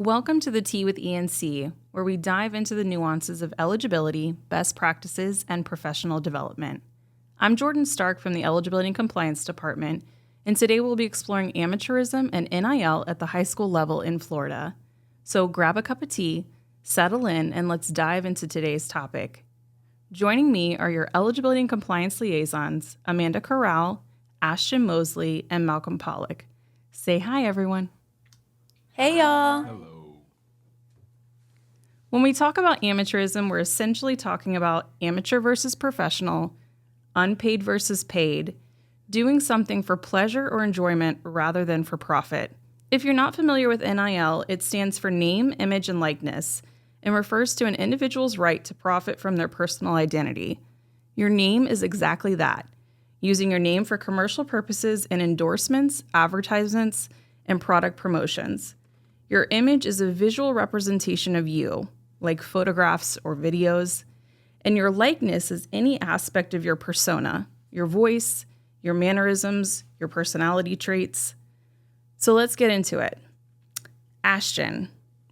Welcome to the Tea with ENC, where we dive into the nuances of eligibility, best practices, and professional development. I'm Jordan Stark from the Eligibility and Compliance Department, and today we'll be exploring amateurism and NIL at the high school level in Florida. So grab a cup of tea, settle in, and let's dive into today's topic. Joining me are your Eligibility and Compliance liaisons, Amanda Corral, Ashton Mosley, and Malcolm Pollock. Say hi, everyone. Hey, y'all. Hello. When we talk about amateurism, we're essentially talking about amateur versus professional, unpaid versus paid, doing something for pleasure or enjoyment rather than for profit. If you're not familiar with NIL, it stands for name, image, and likeness, and refers to an individual's right to profit from their personal identity. Your name is exactly that, using your name for commercial purposes in endorsements, advertisements, and product promotions. Your image is a visual representation of you, like photographs or videos, and your likeness is any aspect of your persona, your voice, your mannerisms, your personality traits. So let's get into it. Ashton,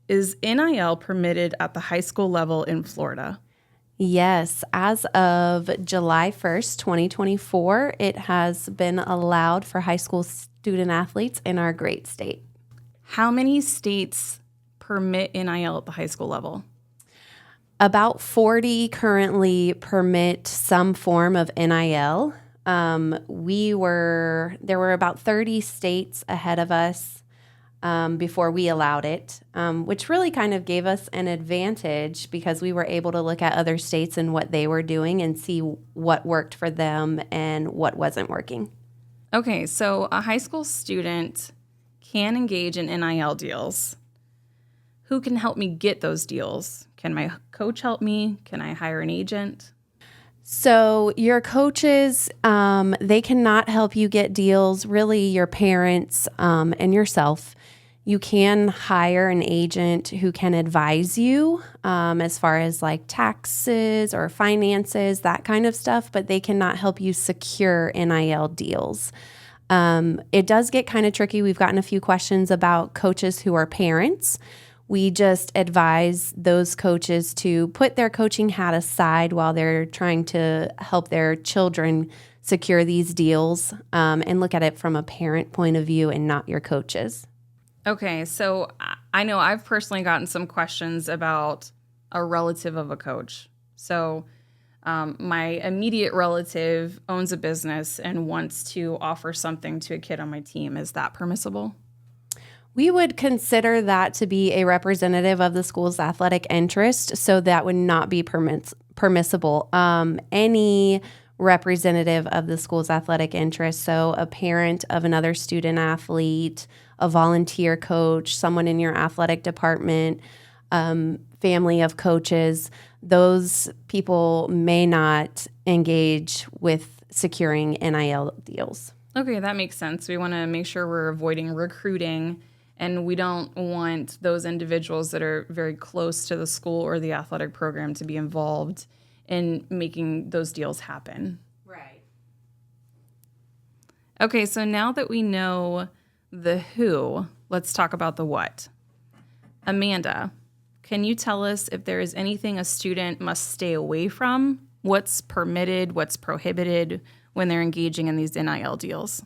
is NIL permitted at the high school level in Florida? Yes, as of July 1st, 2024, it has been allowed for high school student athletes in our great state. How many states permit NIL at the high school level? About 40 currently permit some form of NIL. There were about 30 states ahead of us before we allowed it, which really kind of gave us an advantage because we were able to look at other states and what they were doing and see what worked for them and what wasn't working. Okay, so a high school student can engage in NIL deals. Who can help me get those deals? Can my coach help me? Can I hire an agent? So your coaches, they cannot help you get deals, really your parents and yourself. You can hire an agent who can advise you as far as like taxes or finances, that kind of stuff, but they cannot help you secure NIL deals. It does get kind of tricky. We've gotten a few questions about coaches who are parents. We just advise those coaches to put their coaching hat aside while they're trying to help their children secure these deals and look at it from a parent point of view and not your coaches. Okay, so I know I've personally gotten some questions about a relative of a coach. So my immediate relative owns a business and wants to offer something to a kid on my team. Is that permissible? We would consider that to be a representative of the school's athletic interest, so that would not be permissible. Any representative of the school's athletic interest, so a parent of another student athlete, a volunteer coach, someone in your athletic department, family of coaches, those people may not engage with securing NIL deals. Okay, that makes sense. We want to make sure we're avoiding recruiting, and we don't want those individuals that are very close to the school or the athletic program to be involved in making those deals happen. Right. Okay, so now that we know the who, let's talk about the what. Amanda, can you tell us if there is anything a student must stay away from? What's permitted, what's prohibited when they're engaging in these NIL deals?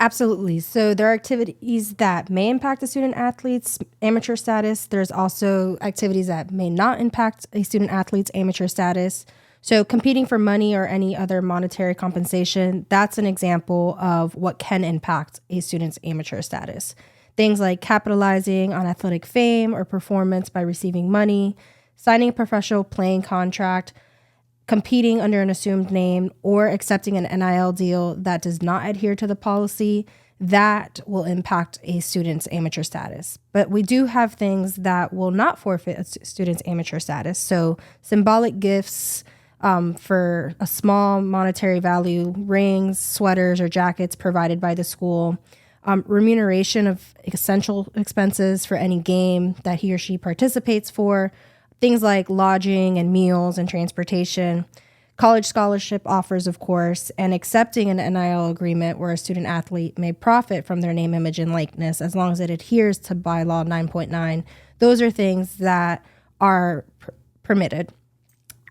Absolutely. So there are activities that may impact a student athlete's amateur status. There's also activities that may not impact a student athlete's amateur status. So competing for money or any other monetary compensation, that's an example of what can impact a student's amateur status. Things like capitalizing on athletic fame or performance by receiving money, signing a professional playing contract, competing under an assumed name, or accepting an NIL deal that does not adhere to the policy, that will impact a student's amateur status. But we do have things that will not forfeit a student's amateur status. So symbolic gifts for a small monetary value, rings, sweaters, or jackets provided by the school, remuneration of essential expenses for any game that he or she participates for, things like lodging and meals and transportation, college scholarship offers, of course, and accepting an NIL agreement where a student athlete may profit from their name, image, and likeness as long as it adheres to bylaw 9.9. Those are things that are permitted.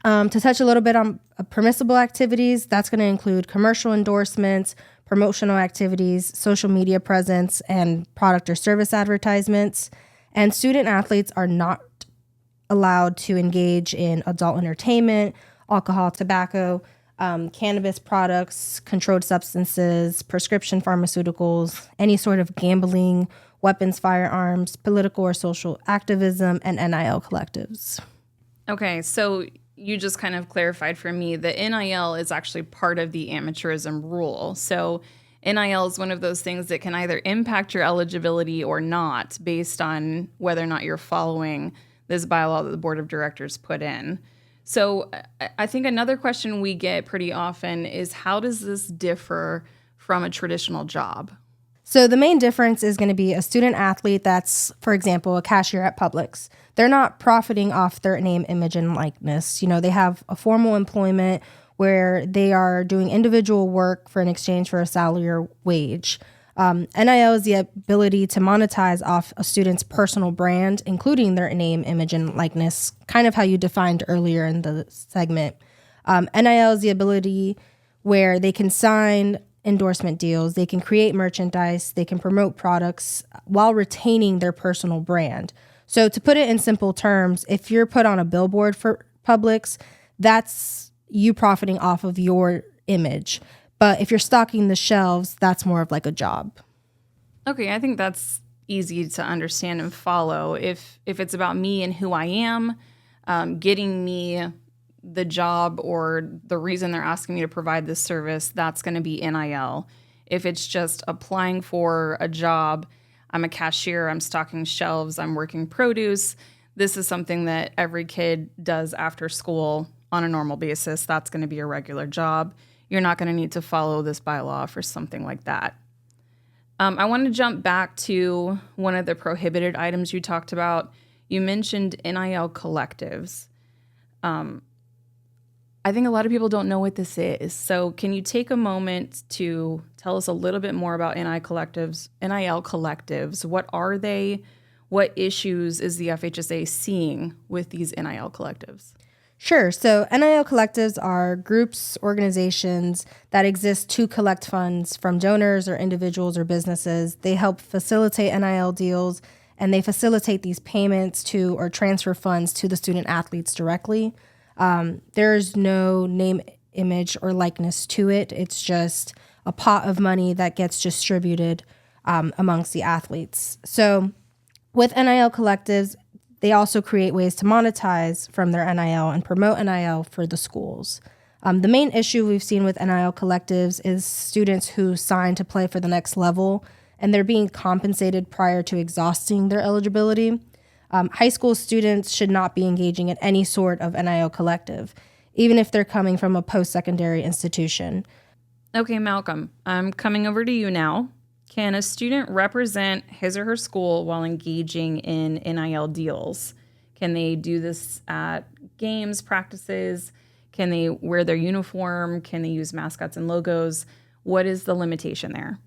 To touch a little bit on permissible activities, that's going to include commercial endorsements, promotional activities, social media presence, and product or service advertisements. And student athletes are not allowed to engage in adult entertainment, alcohol, tobacco, cannabis products, controlled substances, prescription pharmaceuticals, any sort of gambling, weapons, firearms, political or social activism, and NIL collectives. Okay, so you just kind of clarified for me that NIL is actually part of the amateurism rule. So NIL is one of those things that can either impact your eligibility or not based on whether or not you're following this bylaw that the board of directors put in. So I think another question we get pretty often is, how does this differ from a traditional job? So the main difference is going to be a student athlete that's, for example, a cashier at Publix. They're not profiting off their name, image, and likeness. You know, they have a formal employment where they are doing individual work for an exchange for a salary or wage. NIL is the ability to monetize off a student's personal brand, including their name, image, and likeness, kind of how you defined earlier in the segment. NIL is the ability where they can sign endorsement deals, they can create merchandise, they can promote products while retaining their personal brand. So to put it in simple terms, if you're put on a billboard for Publix, that's you profiting off of your image. But if you're stocking the shelves, that's more of like a job. Okay, I think that's easy to understand and follow. If it's about me and who I am, getting me the job or the reason they're asking me to provide this service, that's going to be NIL. If it's just applying for a job, I'm a cashier, I'm stocking shelves, I'm working produce, this is something that every kid does after school on a normal basis. That's going to be a regular job. You're not going to need to follow this bylaw for something like that. I want to jump back to one of the prohibited items you talked about. You mentioned NIL collectives. I think a lot of people don't know what this is. So can you take a moment to tell us a little bit more about NIL collectives? What are they? What issues is the FHSA seeing with these NIL collectives? Sure. So NIL collectives are groups, organizations that exist to collect funds from donors or individuals or businesses. They help facilitate NIL deals, and they facilitate these payments to or transfer funds to the student athletes directly. There's no name, image, or likeness to it. It's just a pot of money that gets distributed amongst the athletes. So with NIL collectives, they also create ways to monetize from their NIL and promote NIL for the schools. The main issue we've seen with NIL collectives is students who sign to play for the next level, and they're being compensated prior to exhausting their eligibility. High school students should not be engaging in any sort of NIL collective, even if they're coming from a post-secondary institution. Okay, Malcolm, I'm coming over to you now. Can a student represent his or her school while engaging in NIL deals? Can they do this at games, practices? Can they wear their uniform? Can they use mascots and logos? What is the limitation there?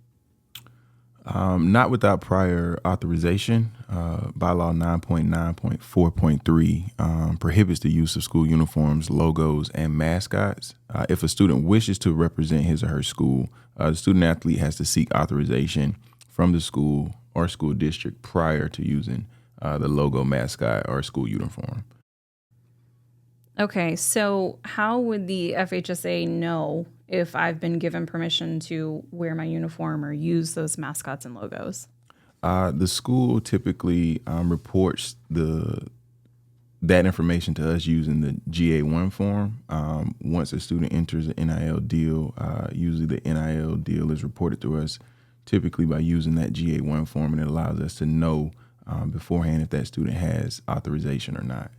Not without prior authorization. Bylaw 9.9.4.3 prohibits the use of school uniforms, logos, and mascots. If a student wishes to represent his or her school, the student athlete has to seek authorization from the school or school district prior to using the logo, mascot, or school uniform. Okay, so how would the FHSA know if I've been given permission to wear my uniform or use those mascots and logos? The school typically reports that information to us using the GA1 form. Once a student enters an NIL deal, usually the NIL deal is reported to us typically by using that GA1 form, and it allows us to know beforehand if that student has authorization or not.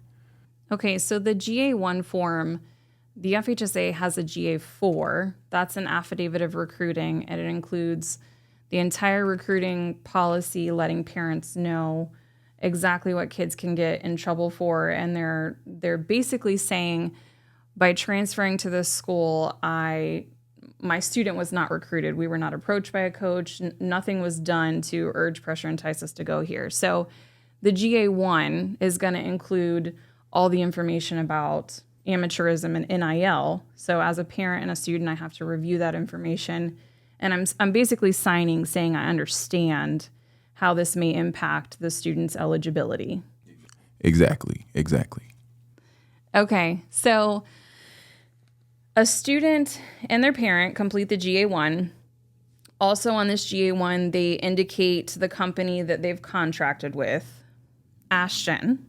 Okay, so the GA1 form, the FHSA has a GA4. That's an affidavit of recruiting, and it includes the entire recruiting policy, letting parents know exactly what kids can get in trouble for. And they're basically saying By transferring to this school, my student was not recruited. We were not approached by a coach. Nothing was done to urge, pressure, entice us to go here. So the GA1 is going to include all the information about amateurism and NIL. So as a parent and a student, I have to review that information. And I'm basically signing saying I understand how this may impact the student's eligibility. Exactly. Okay, so a student and their parent complete the GA1. Also on this GA1, they indicate the company that they've contracted with, Ashton.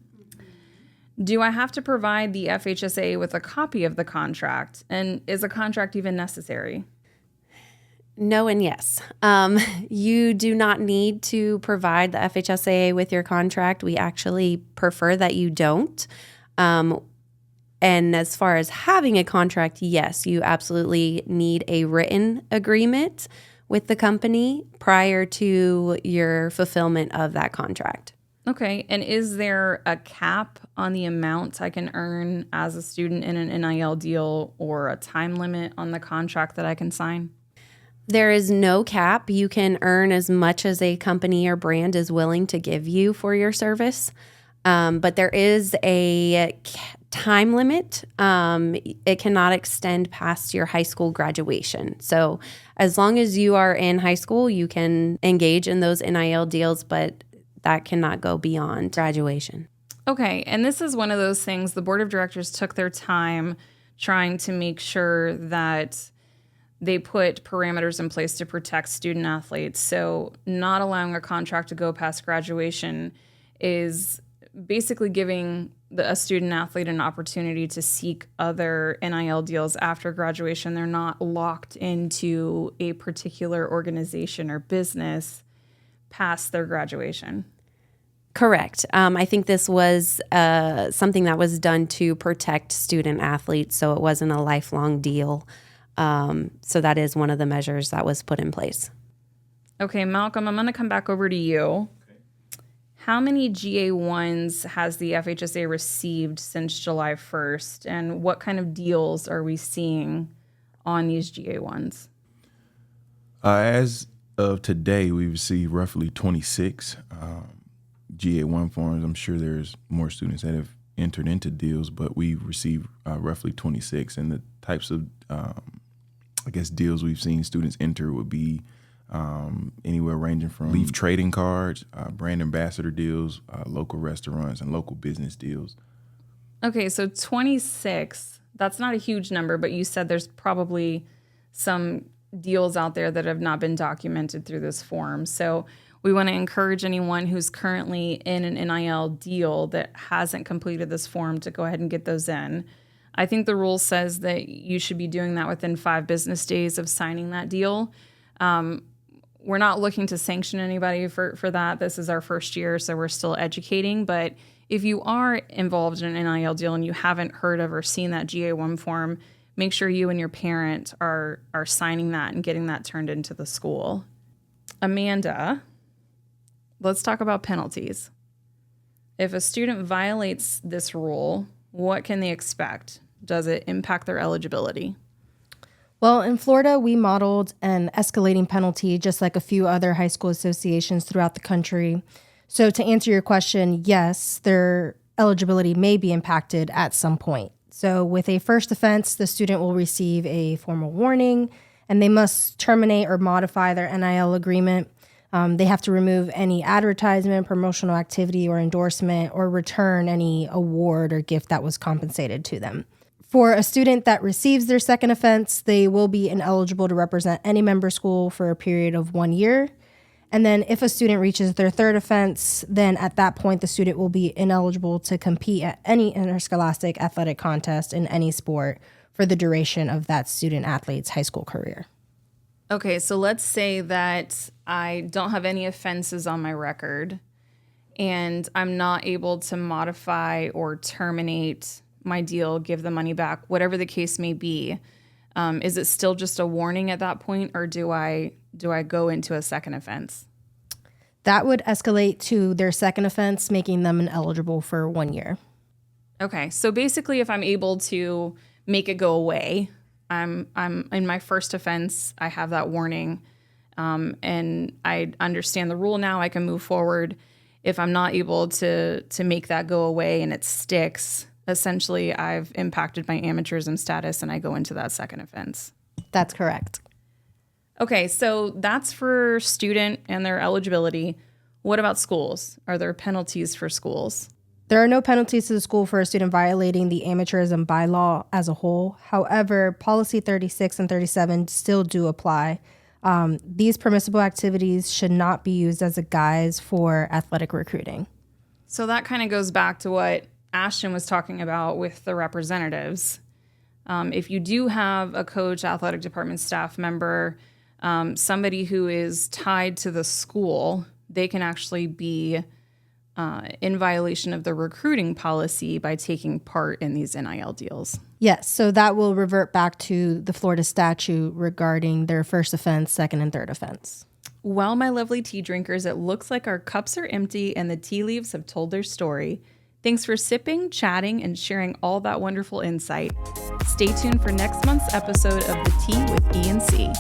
Do I have to provide the FHSA with a copy of the contract? And is a contract even necessary? No and yes. You do not need to provide the FHSAA with your contract. We actually prefer that you don't. And as far as having a contract, yes, you absolutely need a written agreement with the company prior to your fulfillment of that contract. Okay, and is there a cap on the amount I can earn as a student in an NIL deal or a time limit on the contract that I can sign? There is no cap. You can earn as much as a company or brand is willing to give you for your service. But there is a time limit. It cannot extend past your high school graduation. So as long as you are in high school, you can engage in those NIL deals, but that cannot go beyond graduation. Okay, and this is one of those things the board of directors took their time trying to make sure that they put parameters in place to protect student athletes. So not allowing a contract to go past graduation is basically giving a student athlete an opportunity to seek other NIL deals after graduation. They're not locked into a particular organization or business past their graduation. Correct. I think this was something that was done to protect student athletes, so it wasn't a lifelong deal. So that is one of the measures that was put in place. Okay, Malcolm, I'm going to come back over to you. Okay. How many GA1s has the FHSA received since July 1st, and what kind of deals are we seeing on these GA1s? As of today, we received roughly 26 GA1 forms. I'm sure there's more students that have entered into deals, but we've received roughly 26. And the types of, deals we've seen students enter would be anywhere ranging from leaf trading cards, brand ambassador deals, local restaurants, and local business deals. Okay, so 26, that's not a huge number, but you said there's probably some deals out there that have not been documented through this form. So we want to encourage anyone who's currently in an NIL deal that hasn't completed this form to go ahead and get those in. I think the rule says that you should be doing that within 5 business days of signing that deal. We're not looking to sanction anybody for that. This is our first year, so we're still educating. But if you are involved in an NIL deal and you haven't heard of or seen that GA1 form, make sure you and your parent are signing that and getting that turned into the school. Amanda, let's talk about penalties. If a student violates this rule, what can they expect? Does it impact their eligibility? Well, in Florida, we modeled an escalating penalty, just like a few other high school associations throughout the country. So to answer your question, yes, their eligibility may be impacted at some point. So with a first offense, the student will receive a formal warning, and they must terminate or modify their NIL agreement. They have to remove any advertisement, promotional activity, or endorsement, or return any award or gift that was compensated to them. For a student that receives their second offense, they will be ineligible to represent any member school for a period of 1 year. And then if a student reaches their third offense, then at that point, the student will be ineligible to compete at any interscholastic athletic contest in any sport for the duration of that student athlete's high school career. Okay, so let's say that I don't have any offenses on my record and I'm not able to modify or terminate my deal, give the money back, whatever the case may be. Is it still just a warning at that point, or do I go into a second offense? That would escalate to their second offense, making them ineligible for 1 year. Okay, so basically if I'm able to make it go away. I'm in my first offense. I have that warning, and I understand the rule now. I can move forward. If I'm not able to make that go away and it sticks, essentially I've impacted my amateurism status and I go into that second offense. That's correct. Okay, so that's for student and their eligibility. What about schools? Are there penalties for schools? There are no penalties to the school for a student violating the amateurism bylaw as a whole. However, policy 36 and 37 still do apply. These permissible activities should not be used as a guise for athletic recruiting. So that kind of goes back to what Ashton was talking about with the representatives. If you do have a coach, athletic department staff member, somebody who is tied to the school, they can actually be in violation of the recruiting policy by taking part in these NIL deals. Yes, so that will revert back to the Florida statute regarding their first offense, second, and third offense. Well, my lovely tea drinkers, it looks like our cups are empty and the tea leaves have told their story. Thanks for sipping, chatting, and sharing all that wonderful insight. Stay tuned for next month's episode of The Tea with E and C.